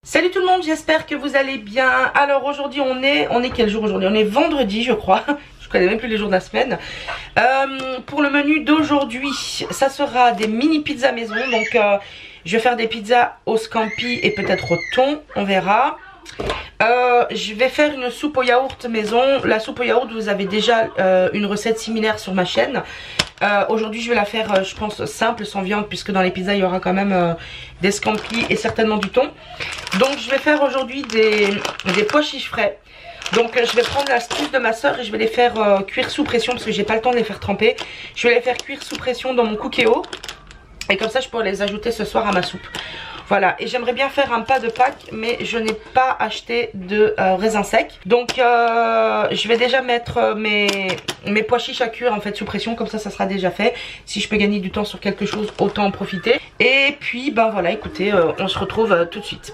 Salut tout le monde, j'espère que vous allez bien. Alors aujourd'hui on est quel jour aujourd'hui? On est vendredi je crois. Je connais même plus les jours de la semaine. Pour le menu d'aujourd'hui, ça sera des mini pizzas maison. Donc je vais faire des pizzas au scampi et peut-être au thon, on verra. Je vais faire une soupe au yaourt maison. La soupe au yaourt, vous avez déjà une recette similaire sur ma chaîne. Aujourd'hui je vais la faire je pense simple, sans viande, puisque dans les pizzas il y aura quand même des scampi et certainement du thon. Donc je vais faire aujourd'hui des pois chiches frais. Donc je vais prendre l'astuce de ma soeur et je vais les faire cuire sous pression, parce que j'ai pas le temps de les faire tremper. Je vais les faire cuire sous pression dans mon Cookéo, et comme ça je pourrai les ajouter ce soir à ma soupe. Voilà, et j'aimerais bien faire un pas de Pâques, mais je n'ai pas acheté de raisins secs. Donc je vais déjà mettre mes pois chiches à cuire en fait sous pression, comme ça sera déjà fait. Si je peux gagner du temps sur quelque chose, autant en profiter. Et puis ben voilà, écoutez, on se retrouve tout de suite.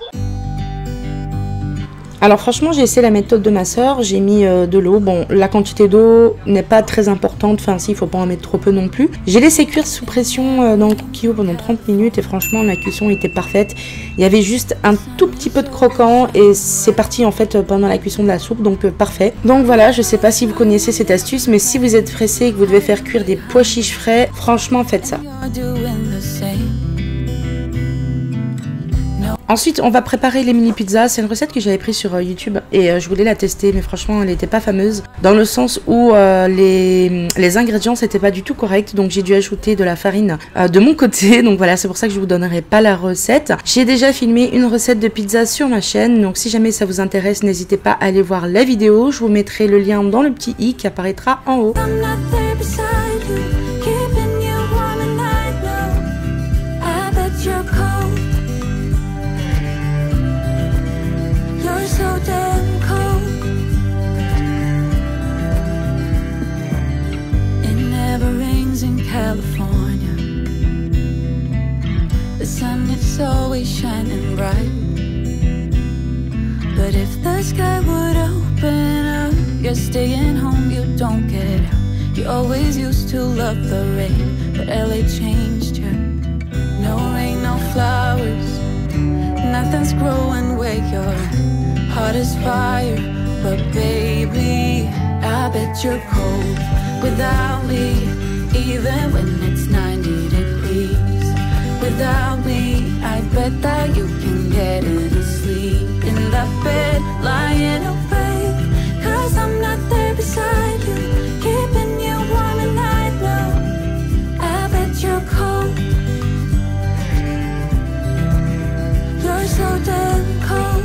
Alors franchement j'ai essayé la méthode de ma soeur, j'ai mis de l'eau. Bon, la quantité d'eau n'est pas très importante, enfin si, il faut pas en mettre trop peu non plus. J'ai laissé cuire sous pression dans le Cookéo pendant 30 minutes et franchement la cuisson était parfaite. Il y avait juste un tout petit peu de croquant et c'est parti en fait pendant la cuisson de la soupe, donc parfait. Donc voilà, je sais pas si vous connaissez cette astuce, mais si vous êtes pressé et que vous devez faire cuire des pois chiches frais, franchement faites ça. Ensuite on va préparer les mini pizzas. C'est une recette que j'avais prise sur YouTube et je voulais la tester, mais franchement elle n'était pas fameuse, dans le sens où les ingrédients c'était pas du tout correct. Donc j'ai dû ajouter de la farine de mon côté. Donc voilà, c'est pour ça que je vous donnerai pas la recette. J'ai déjà filmé une recette de pizza sur ma chaîne, donc si jamais ça vous intéresse, n'hésitez pas à aller voir la vidéo. Je vous mettrai le lien dans le petit i qui apparaîtra en haut. California, the sun is always shining bright. But if the sky would open up, you're staying home, you don't get out. You always used to love the rain, but LA changed you. No rain, no flowers, nothing's growing where your heart is fire. But baby, I bet you're cold without me. Even when it's 90 degrees, without me, I bet that you can get any sleep in that bed, lying awake. Cause I'm not there beside you, keeping you warm at night. No, I bet you're cold. You're so damn cold.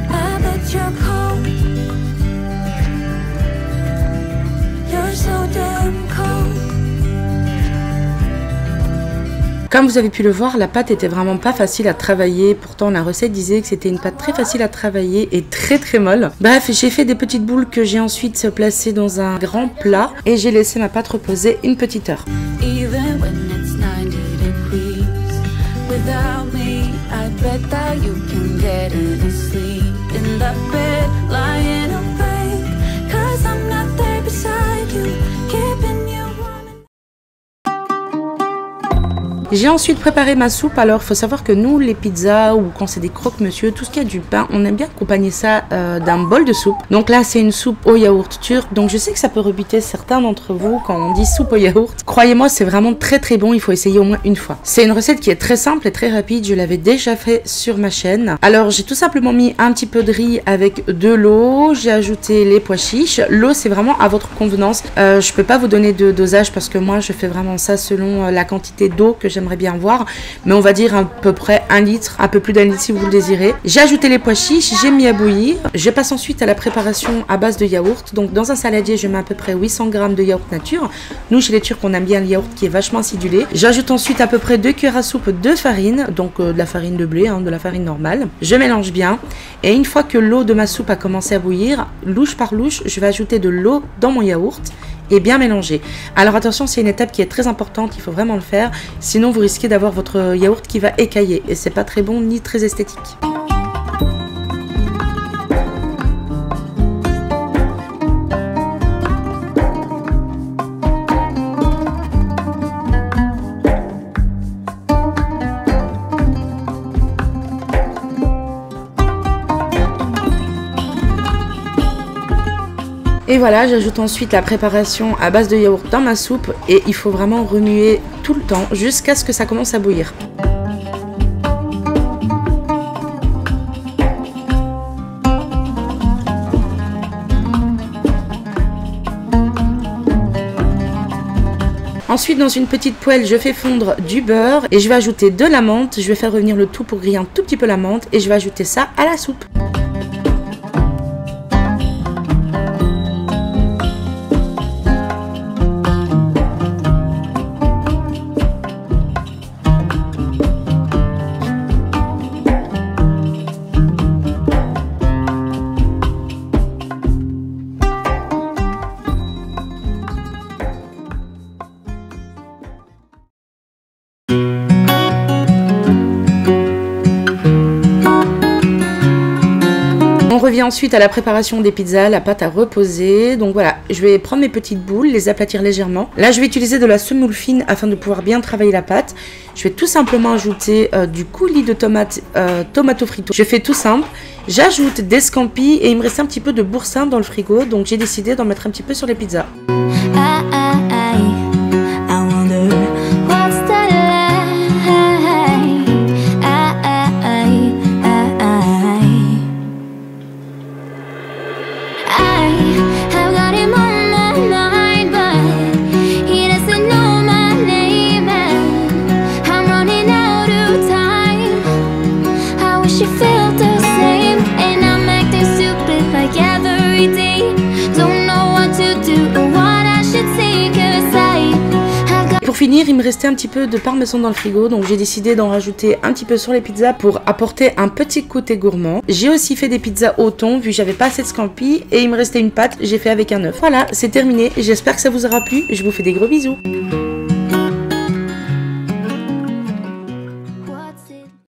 I bet you're cold. Comme vous avez pu le voir, la pâte était vraiment pas facile à travailler. Pourtant la recette disait que c'était une pâte très facile à travailler et très molle. Bref, j'ai fait des petites boules que j'ai ensuite placées dans un grand plat et j'ai laissé ma pâte reposer une petite heure. J'ai ensuite préparé ma soupe. Alors, il faut savoir que nous, les pizzas ou quand c'est des croque-monsieur, tout ce qui a du pain, on aime bien accompagner ça d'un bol de soupe. Donc là, c'est une soupe au yaourt turc. Donc je sais que ça peut rebuter certains d'entre vous quand on dit soupe au yaourt. Croyez-moi, c'est vraiment très bon. Il faut essayer au moins une fois. C'est une recette qui est très simple et très rapide. Je l'avais déjà fait sur ma chaîne. Alors, j'ai tout simplement mis un petit peu de riz avec de l'eau. J'ai ajouté les pois chiches. L'eau, c'est vraiment à votre convenance. Je peux pas vous donner de dosage parce que moi, je fais vraiment ça selon la quantité d'eau que j'aimerais bien voir, mais on va dire à peu près 1 litre, un peu plus d'1 litre si vous le désirez. J'ai ajouté les pois chiches, j'ai mis à bouillir. Je passe ensuite à la préparation à base de yaourt. Donc dans un saladier, je mets à peu près 800 g de yaourt nature. Nous chez les Turcs, on aime bien le yaourt qui est vachement acidulé. J'ajoute ensuite à peu près 2 cuillères à soupe de farine, donc de la farine de blé, de la farine normale. Je mélange bien et une fois que l'eau de ma soupe a commencé à bouillir, louche par louche, je vais ajouter de l'eau dans mon yaourt et bien mélanger. Alors attention, c'est une étape qui est très importante, il faut vraiment le faire, sinon vous risquez d'avoir votre yaourt qui va écailler et c'est pas très bon ni très esthétique. Et voilà, j'ajoute ensuite la préparation à base de yaourt dans ma soupe et il faut vraiment remuer tout le temps jusqu'à ce que ça commence à bouillir. Ensuite, dans une petite poêle, je fais fondre du beurre et je vais ajouter de la menthe. Je vais faire revenir le tout pour griller un tout petit peu la menthe et je vais ajouter ça à la soupe. On revient ensuite à la préparation des pizzas, la pâte à reposer. Donc voilà, je vais prendre mes petites boules, les aplatir légèrement. Là, je vais utiliser de la semoule fine afin de pouvoir bien travailler la pâte. Je vais tout simplement ajouter du coulis de tomates, tomato frito. Je fais tout simple. J'ajoute des scampi et il me reste un petit peu de boursin dans le frigo. Donc j'ai décidé d'en mettre un petit peu sur les pizzas. Pour finir, il me restait un petit peu de parmesan dans le frigo, donc j'ai décidé d'en rajouter un petit peu sur les pizzas pour apporter un petit côté gourmand. J'ai aussi fait des pizzas au thon, vu que j'avais pas assez de scampi, et il me restait une pâte, j'ai fait avec un œuf. Voilà, c'est terminé, j'espère que ça vous aura plu, je vous fais des gros bisous.